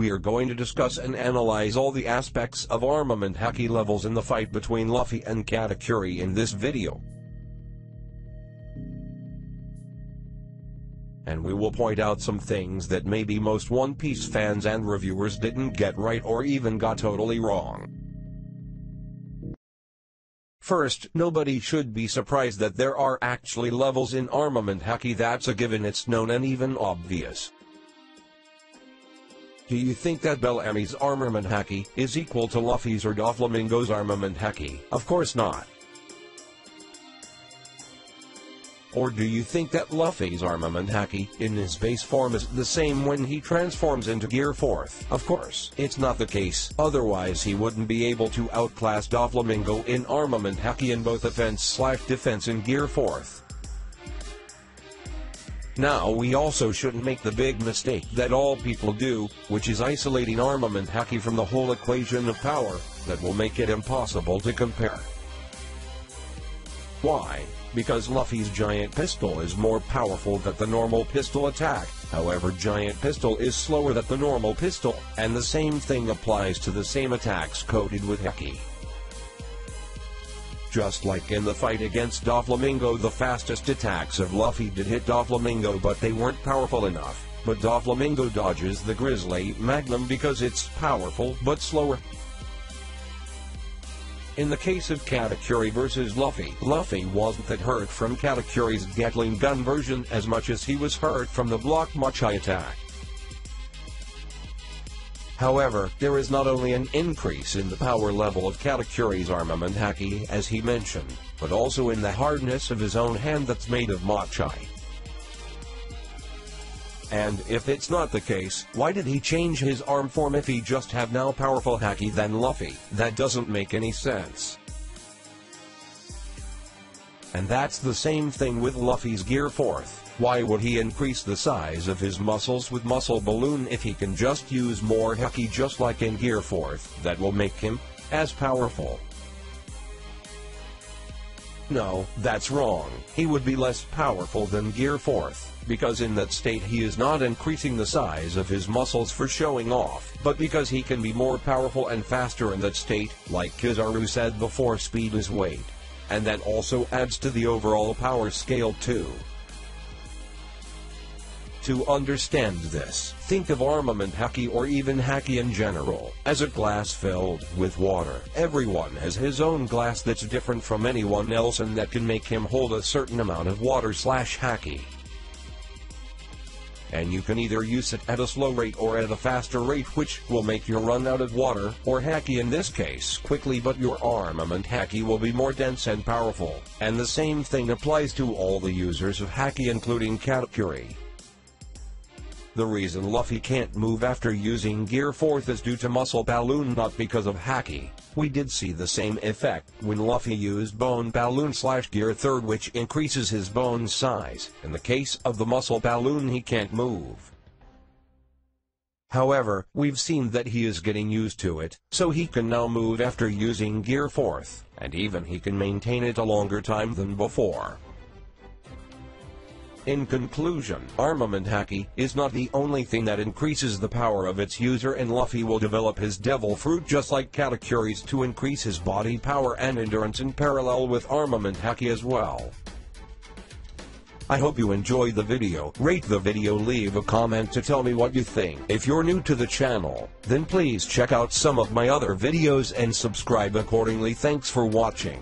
we are going to discuss and analyze all the aspects of Armament Haki levels in the fight between Luffy and Katakuri in this video. And we will point out some things that maybe most One Piece fans and reviewers didn't get right or even got totally wrong. First, nobody should be surprised that there are actually levels in Armament Haki. That's a given, it's known and even obvious. Do you think that Bellamy's Armament Haki is equal to Luffy's or Doflamingo's Armament Haki? Of course not. Or do you think that Luffy's Armament Haki, in his base form, is the same when he transforms into Gear 4th? Of course, it's not the case, otherwise he wouldn't be able to outclass Doflamingo in Armament Haki in both offense/defense in Gear 4th. Now we also shouldn't make the big mistake that all people do, which is isolating Armament Haki from the whole equation of power. That will make it impossible to compare. Why? Because Luffy's giant pistol is more powerful than the normal pistol attack, however giant pistol is slower than the normal pistol, and the same thing applies to the same attacks coated with Haki. Just like in the fight against Doflamingo, the fastest attacks of Luffy did hit Doflamingo, but they weren't powerful enough. But Doflamingo dodges the Grizzly Magnum because it's powerful but slower. In the case of Katakuri versus Luffy, Luffy wasn't that hurt from Katakuri's Gatling gun version as much as he was hurt from the block Machai attack. However, there is not only an increase in the power level of Katakuri's Armament Haki, as he mentioned, but also in the hardness of his own hand that's made of Machai. And if it's not the case, why did he change his arm form if he just have now powerful Haki than Luffy? That doesn't make any sense. And that's the same thing with Luffy's Gear 4th. Why would he increase the size of his muscles with Muscle Balloon if he can just use more Haki just like in Gear 4th? That will make him as powerful. No, that's wrong. He would be less powerful than Gear 4th. Because in that state he is not increasing the size of his muscles for showing off, but because he can be more powerful and faster in that state, like Kizaru said before, speed is weight. And that also adds to the overall power scale too. To understand this, think of Armament Haki or even Haki in general as a glass filled with water. Everyone has his own glass that's different from anyone else and that can make him hold a certain amount of water/Haki. And you can either use it at a slow rate or at a faster rate, which will make you run out of water, or Haki in this case, quickly, but your Armament Haki will be more dense and powerful. And the same thing applies to all the users of Haki including Katakuri. The reason Luffy can't move after using Gear 4th is due to Muscle Balloon, not because of Haki. We did see the same effect when Luffy used Bone Balloon/Gear 3rd, which increases his bone size. In the case of the Muscle Balloon, he can't move. However, we've seen that he is getting used to it, so he can now move after using Gear 4th, and even he can maintain it a longer time than before. In conclusion, Armament Haki is not the only thing that increases the power of its user, and Luffy will develop his Devil Fruit just like Katakuri's to increase his body power and endurance in parallel with Armament Haki as well. I hope you enjoyed the video. Rate the video, leave a comment to tell me what you think. If you're new to the channel, then please check out some of my other videos and subscribe accordingly. Thanks for watching.